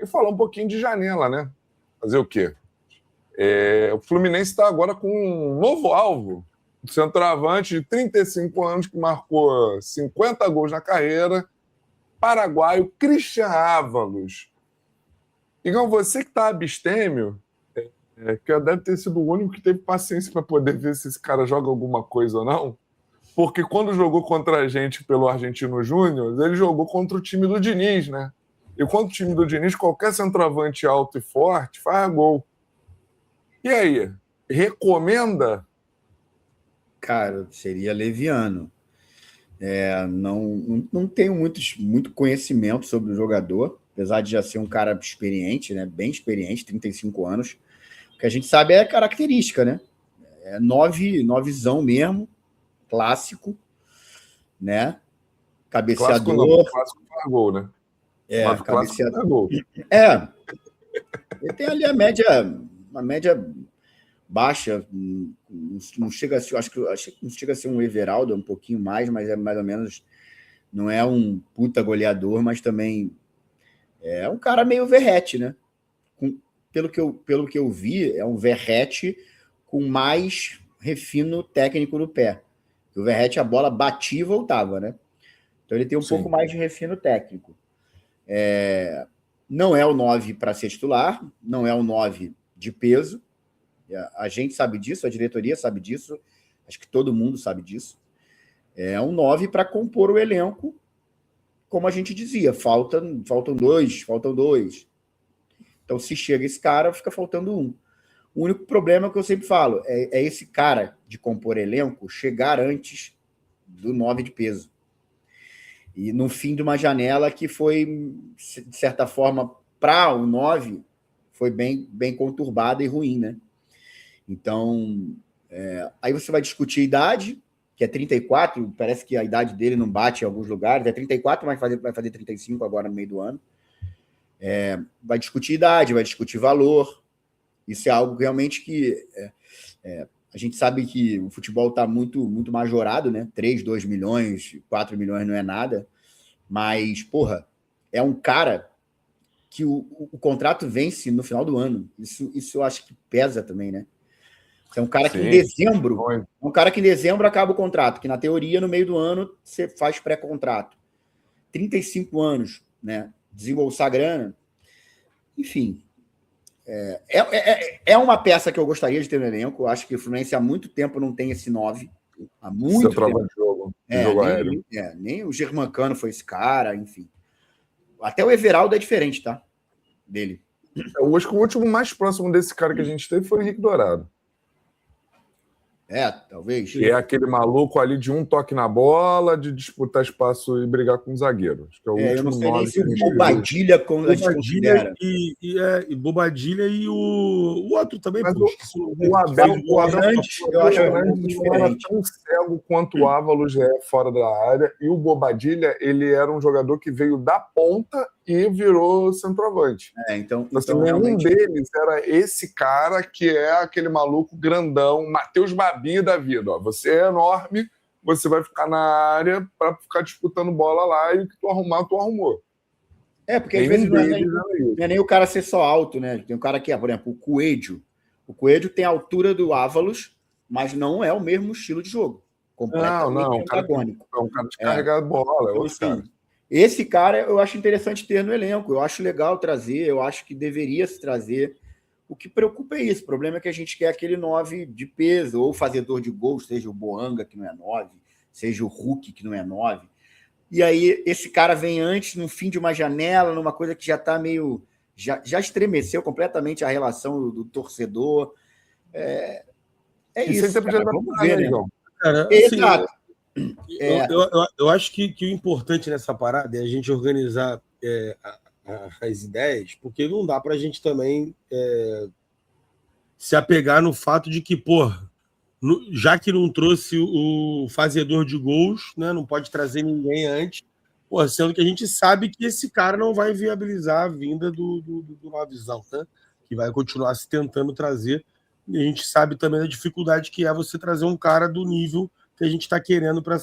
E falar um pouquinho de janela, né? Fazer o quê? O Fluminense está agora com um novo alvo. Um centroavante de 35 anos que marcou 50 gols na carreira, paraguaio Christian Ávalos. Igão, você que está abstêmio, que deve ter sido o único que teve paciência para poder ver se esse cara joga alguma coisa ou não, porque quando jogou contra a gente pelo Argentino Júnior, ele jogou contra o time do Diniz, né? E contra o time do Diniz, qualquer centroavante alto e forte faz gol. E aí, recomenda? Cara, seria leviano. Não tenho muito conhecimento sobre o jogador, apesar de já ser um cara experiente, né? Bem experiente, 35 anos. O que a gente sabe é a característica, né? É novizão mesmo, clássico, né? Cabeceador. Clássico faz gol, né? Mas cabeceador. Faz gol. Ele tem ali a média baixa, não chega a ser, acho que não chega a ser um Everaldo, um pouquinho mais, mas é mais ou menos, não é um puta goleador, mas também é um cara meio Verratti, né? Pelo que eu vi, é um Verratti com mais refino técnico no pé. O Verratti, a bola batia e voltava, né? Então ele tem um pouco mais de refino técnico. Não é o 9 para ser titular, não é o 9 de peso. A gente sabe disso, a diretoria sabe disso, acho que todo mundo sabe disso. É um 9 para compor o elenco, como a gente dizia, faltam dois. Então, se chega esse cara, fica faltando um. O único problema é que eu sempre falo, é esse cara de compor elenco chegar antes do 9 de peso. E no fim de uma janela que foi, de certa forma, para o 9, foi bem conturbada e ruim, né? Então, aí você vai discutir a idade, que é 34, parece que a idade dele não bate em alguns lugares, é 34, mas vai fazer 35 agora no meio do ano. Vai discutir idade, vai discutir valor. Isso é algo realmente que a gente sabe que o futebol está muito, muito majorado, né? 3, 2 milhões, 4 milhões não é nada, mas, porra, é um cara que o contrato vence no final do ano. Isso eu acho que pesa também, né? É um cara que em dezembro acaba o contrato, que na teoria, no meio do ano, você faz pré-contrato. 35 anos, né? Desembolsar grana. Enfim. É uma peça que eu gostaria de ter no elenco. Eu acho que o Fluminense há muito tempo não tem esse 9. Há muito tempo. Jogo aéreo. Nem o Germancano foi esse cara, enfim. Até o Everaldo é diferente, tá? Dele. Eu acho que o último mais próximo desse cara que a gente teve foi o Henrique Dourado. Talvez. Que é aquele maluco ali de um toque na bola, de disputar espaço e brigar com o zagueiro. Acho que é o último. Eu não sei nem se o Bobadilha considera. E Bobadilha e o outro também. Mas o Abel, eu acho que não era tão cego quanto o Ávalos fora da área. E o Bobadilha, ele era um jogador que veio da ponta e virou centroavante. Então nenhum deles era esse cara que é aquele maluco grandão, Matheus Babi da vida. Ó, você é enorme, você vai ficar na área para ficar disputando bola lá e o que tu arrumar, tu arrumou. Porque às vezes não é nem o cara ser só alto, né? Tem um cara que por exemplo, o Coelho. O Coelho tem a altura do Ávalos, mas não é o mesmo estilo de jogo. Completamente antagônico. É um cara de carregar a bola, é outro cara. Esse cara eu acho interessante ter no elenco, eu acho legal trazer, eu acho que deveria se trazer. O que preocupa é isso, o problema é que a gente quer aquele 9 de peso, ou fazedor de gols, seja o Boanga, que não é 9, seja o Hulk, que não é 9. E aí esse cara vem antes, no fim de uma janela, numa coisa que já está meio... Já estremeceu completamente a relação do torcedor. Isso. Cara, vamos ver, né? Cara, exato. Eu acho que o importante nessa parada é a gente organizar as ideias, porque não dá para a gente também se apegar no fato de que, já que não trouxe o fazedor de gols, né, não pode trazer ninguém antes, sendo que a gente sabe que esse cara não vai viabilizar a vinda do Novizão, né, que vai continuar se tentando trazer, e a gente sabe também da dificuldade que é você trazer um cara do nível que a gente está querendo para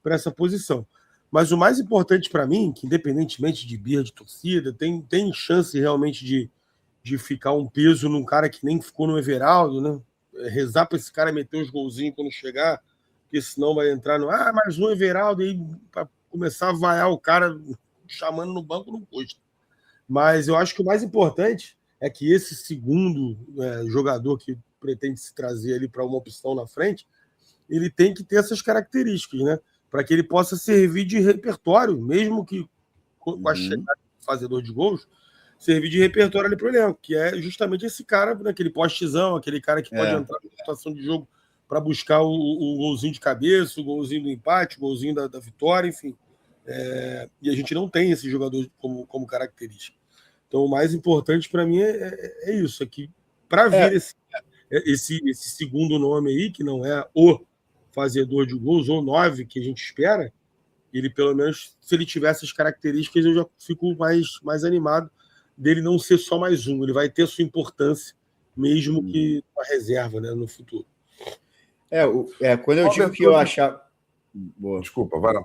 essa posição. Mas o mais importante para mim, que independentemente de birra de torcida, tem chance realmente de ficar um peso num cara que nem ficou no Everaldo, né? Rezar para esse cara meter os golzinhos quando chegar, porque senão vai entrar no mais um Everaldo, e aí para começar a vaiar o cara chamando no banco não custa. Mas eu acho que o mais importante é que esse segundo jogador que pretende se trazer ali para uma opção na frente, ele tem que ter essas características, né? Para que ele possa servir de repertório, mesmo que com a chegada do fazedor de gols, servir de repertório ali para o elenco, que é justamente esse cara, aquele postezão, aquele cara que pode entrar na situação de jogo para buscar o golzinho de cabeça, o golzinho do empate, o golzinho da vitória, enfim. E a gente não tem esse jogador como característica. Então, o mais importante para mim é isso, é que para vir esse segundo nome aí, que não é o fazedor de gols, ou 9 que a gente espera, ele pelo menos, se ele tiver essas características, eu já fico mais animado dele não ser só mais um, ele vai ter sua importância, mesmo que uma reserva, né, no futuro. Quando eu digo que eu achava... Boa. Desculpa, vai lá.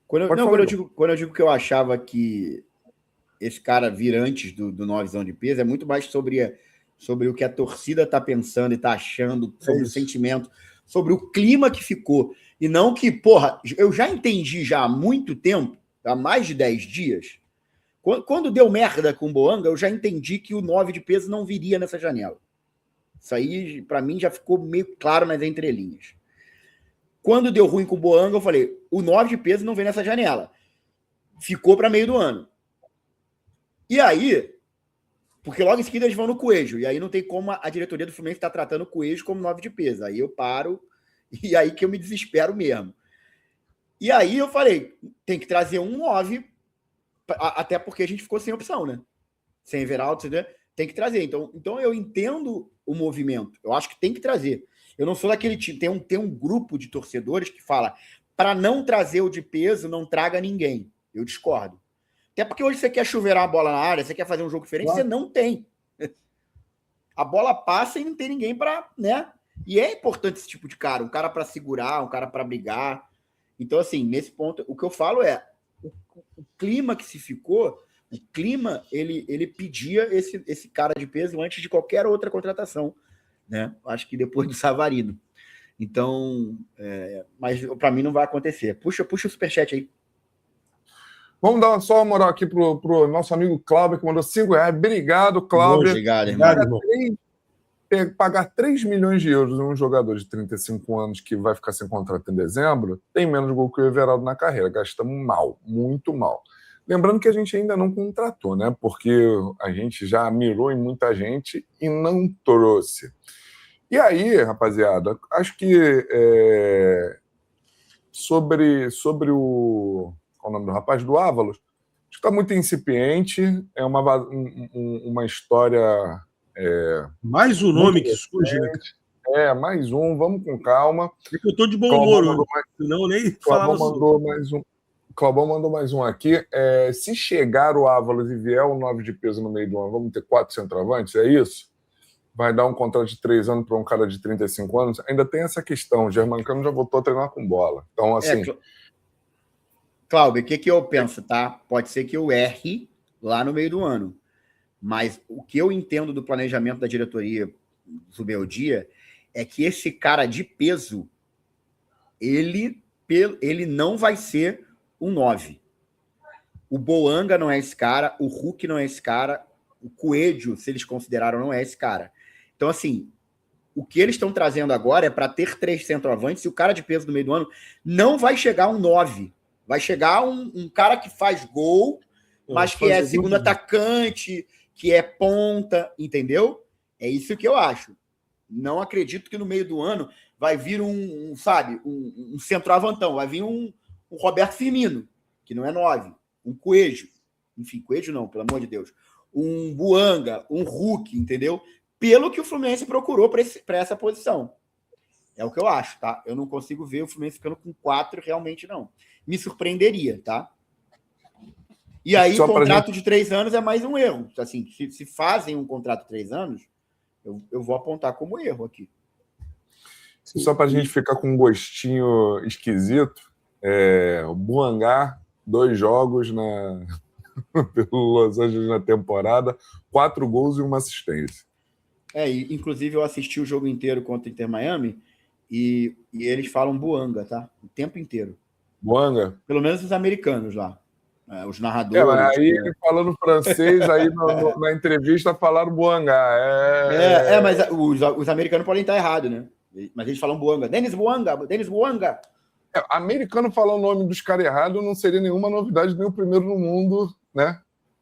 Quando eu digo que eu achava que esse cara vir antes do 9zão de peso, é muito mais sobre o que a torcida está pensando e está achando, sobre o sentimento, sobre o clima que ficou. E não que, porra, eu já entendi já há muito tempo, há mais de 10 dias, quando deu merda com o Boanga, eu já entendi que o 9 de peso não viria nessa janela. Isso aí, para mim, já ficou meio claro nas entrelinhas. Quando deu ruim com o Boanga, eu falei, o 9 de peso não vem nessa janela. Ficou para meio do ano. E aí, porque logo em seguida eles vão no Coelho, e aí não tem como a diretoria do Fluminense estar tratando o Coelho como 9 de peso. Aí eu paro, e aí que eu me desespero mesmo. E aí eu falei, tem que trazer um 9, até porque a gente ficou sem opção, né? Sem Everaldo, tem que trazer. Então eu entendo o movimento, eu acho que tem que trazer. Eu não sou daquele time, tem um grupo de torcedores que fala, para não trazer o de peso, não traga ninguém. Eu discordo. Até porque hoje você quer chuveirar a bola na área, você quer fazer um jogo diferente, você não tem. A bola passa e não tem ninguém para, né? E é importante esse tipo de cara, um cara para segurar, um cara para brigar. Então, assim, nesse ponto, o que eu falo é, o clima que se ficou, o clima, ele pedia esse cara de peso antes de qualquer outra contratação, né? Acho que depois do Savarino. Então, mas para mim não vai acontecer. Puxa o superchat aí. Vamos dar só uma moral aqui pro nosso amigo Cláudio, que mandou R$5. Obrigado, Cláudio. Obrigado, irmão. Pagar 3 milhões de euros em um jogador de 35 anos que vai ficar sem contrato em dezembro, tem menos gol que o Everaldo na carreira. Gastamos mal, muito mal. Lembrando que a gente ainda não contratou, né? Porque a gente já mirou em muita gente e não trouxe. E aí, rapaziada, acho que sobre o... Qual é o nome do rapaz? Do Ávalos. Acho que está muito incipiente. É uma história... mais um nome que surge, né? Mais um. Vamos com calma. É que eu estou de bom humor hoje. Não, nem falava o Cláudio mandou mais um aqui. Se chegar o Ávalos e vier o 9 de peso no meio do ano, vamos ter 4 centroavantes? É isso? Vai dar um contrato de 3 anos para um cara de 35 anos? Ainda tem essa questão. O Germancano já voltou a treinar com bola. Então, assim... Cláudio, o que eu penso, tá? Pode ser que eu erre lá no meio do ano. Mas o que eu entendo do planejamento da diretoria do meu dia é que esse cara de peso, ele não vai ser um 9. O Boanga não é esse cara, o Hulk não é esse cara, o Coelho, se eles consideraram, não é esse cara. Então, assim, o que eles estão trazendo agora é para ter 3 centroavantes e o cara de peso no meio do ano não vai chegar um 9. Vai chegar um cara que faz gol, mas que é segundo atacante, que é ponta, entendeu? É isso que eu acho. Não acredito que no meio do ano vai vir um centroavantão, vai vir um Roberto Firmino, que não é 9, um Coelho, enfim, Coelho não, pelo amor de Deus, um Boanga, um Hulk, entendeu? Pelo que o Fluminense procurou para essa posição. É o que eu acho, tá? Eu não consigo ver o Fluminense ficando com 4, realmente não. Me surpreenderia, tá? E aí, contrato de 3 anos é mais um erro. Assim, se fazem um contrato de 3 anos, eu vou apontar como erro aqui. Só para a gente ficar com um gostinho esquisito, O Buangá, 2 jogos pelo Los Angeles na temporada, 4 gols e 1 assistência. Inclusive eu assisti o jogo inteiro contra o Inter Miami e eles falam Buanga, tá? O tempo inteiro. Buanga? Pelo menos os americanos lá. Os narradores. Mas aí ele falando francês, aí na entrevista falaram Buangá. Mas os americanos podem estar errados, né? Mas eles falam Buanga. Denis Buanga. Americano falar o nome dos caras errado não seria nenhuma novidade, nem o primeiro no mundo, né?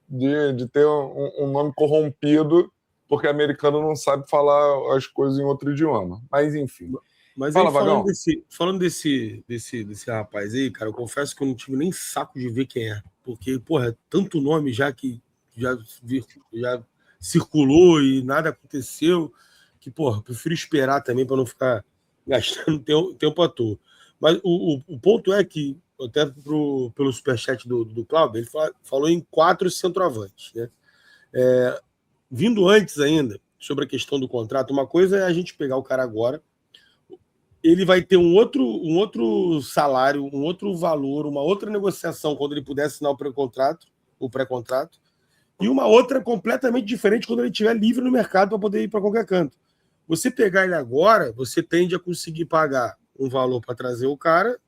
De ter um nome corrompido, porque americano não sabe falar as coisas em outro idioma. Mas, enfim. Mas fala, aí, falando desse rapaz aí, cara, eu confesso que eu não tive nem saco de ver quem é. Porque, porra, é tanto nome já que já circulou e nada aconteceu, que, porra, prefiro esperar também para não ficar gastando tempo à toa. Mas o ponto é que, até pelo superchat do Cláudio, ele falou em 4 centroavantes, né? Vindo antes ainda, sobre a questão do contrato, uma coisa é a gente pegar o cara agora, ele vai ter um outro salário, um outro valor, uma outra negociação quando ele puder assinar o pré-contrato, e uma outra completamente diferente quando ele estiver livre no mercado para poder ir para qualquer canto. Você pegar ele agora, você tende a conseguir pagar um valor para trazer o cara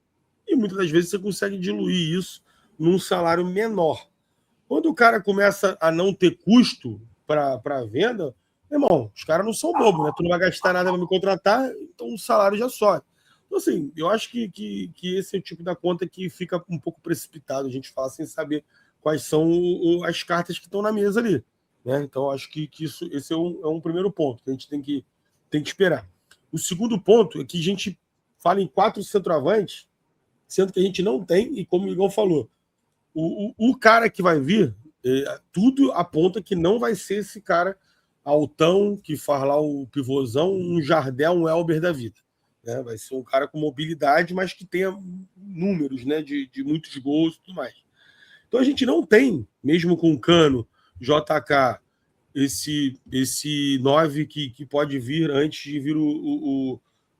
e muitas das vezes você consegue diluir isso num salário menor. Quando o cara começa a não ter custo para a venda, irmão, os caras não são bobos, né? Tu não vai gastar nada para me contratar, então o salário já sobe. Então, assim, eu acho que esse é o tipo da conta que fica um pouco precipitado, a gente fala sem saber quais são as cartas que estão na mesa ali, né? Então, acho que esse é um primeiro ponto que a gente tem que esperar. O segundo ponto é que a gente fala em 4 centroavantes, sendo que a gente não tem, e como o Igor falou, o cara que vai vir, tudo aponta que não vai ser esse cara altão, que faz lá o pivôzão, um Jardel, um Elber da vida. Né? Vai ser um cara com mobilidade, mas que tenha números, né, de muitos gols e tudo mais. Então a gente não tem, mesmo com Cano, JK, esse 9 que pode vir antes de vir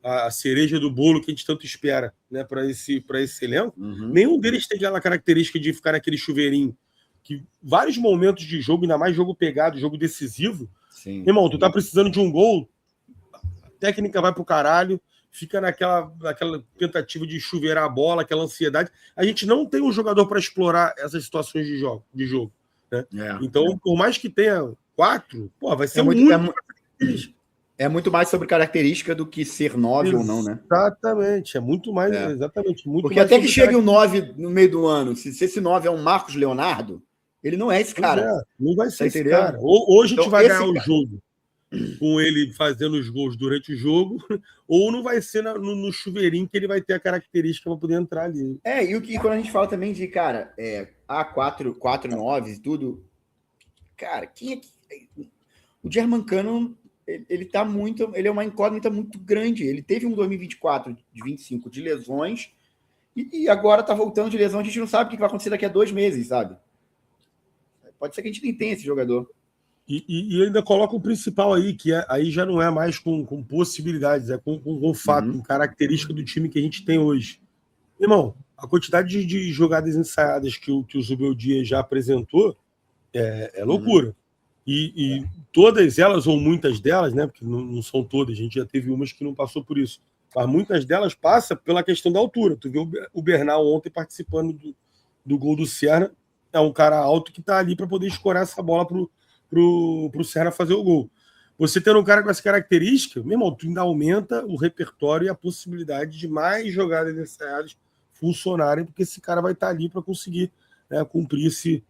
a cereja do bolo que a gente tanto espera, né, para esse elenco. Uhum. Nenhum deles tem aquela característica de ficar naquele chuveirinho, que vários momentos de jogo, ainda mais jogo pegado, jogo decisivo, sim, irmão, tu tá precisando de um gol, a técnica vai pro caralho, fica naquela tentativa de chuveirar a bola, aquela ansiedade. A gente não tem um jogador para explorar essas situações de jogo. Né? Então, por mais que tenha 4, vai ser muito mais sobre característica do que ser 9 ou não, né? Exatamente, é muito mais. Exatamente. Muito porque mais até que chegue um 9 no meio do ano, se esse 9 é um Marcos Leonardo, ele não é esse cara. Não vai ser esse cara. Ou a gente então, vai ganhar o jogo com ele fazendo os gols durante o jogo, ou não vai ser no chuveirinho que ele vai ter a característica para poder entrar ali. E quando a gente fala também de, cara, A4, 9 e tudo, cara, quem é que... O Germancano, ele é uma incógnita muito grande. Ele teve um 2024 de 25 de lesões e agora tá voltando de lesão. A gente não sabe o que vai acontecer daqui a 2 meses, sabe? Pode ser que a gente nem tenha esse jogador. E ainda coloca o principal aí, que aí já não é mais com possibilidades, é com fato, com característica do time que a gente tem hoje. Irmão, a quantidade de jogadas ensaiadas que o Zubeldia já apresentou é loucura. E todas elas, ou muitas delas, né? Porque não são todas, a gente já teve umas que não passou por isso. Mas muitas delas passam pela questão da altura. Tu viu o Bernal ontem participando do gol do Serra, é um cara alto que está ali para poder escorar essa bola pro Serra fazer o gol. Você tendo um cara com essa característica, meu irmão, tu ainda aumenta o repertório e a possibilidade de mais jogadas ensaiadas funcionarem, porque esse cara vai estar ali para conseguir, né, cumprir esse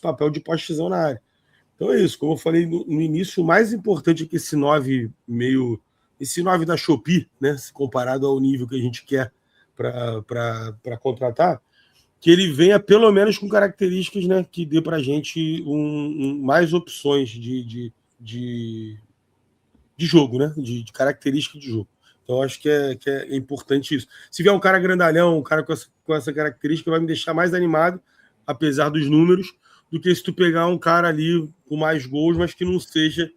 papel de postezão na área. Então é isso, como eu falei no início, o mais importante é que esse 9 da Shopee, né, comparado ao nível que a gente quer para contratar, que ele venha pelo menos com características, né, que dê para a gente mais opções de jogo, né, de característica de jogo. Então acho que é importante isso. Se vier um cara grandalhão, um cara com essa característica, vai me deixar mais animado, apesar dos números, do que se tu pegar um cara ali com mais gols, mas que não seja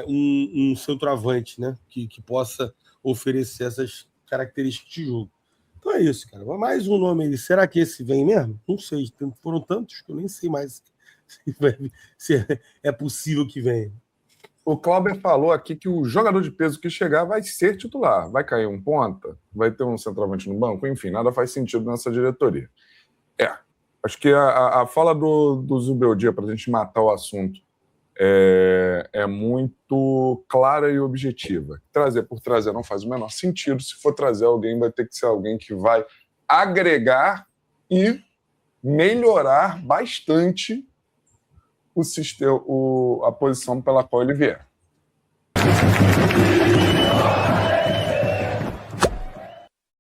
um centroavante, né, que possa oferecer essas características de jogo. Então é isso, cara. Mais um nome aí. Será que esse vem mesmo? Não sei. Foram tantos que eu nem sei mais se é possível que venha. O Clauber falou aqui que o jogador de peso que chegar vai ser titular. Vai cair um ponta? Vai ter um centroavante no banco? Enfim, nada faz sentido nessa diretoria. Acho que a fala do Zubeldia, para a gente matar o assunto, é muito clara e objetiva. Trazer por trazer não faz o menor sentido. Se for trazer alguém, vai ter que ser alguém que vai agregar e melhorar bastante o sistema, a posição pela qual ele vier.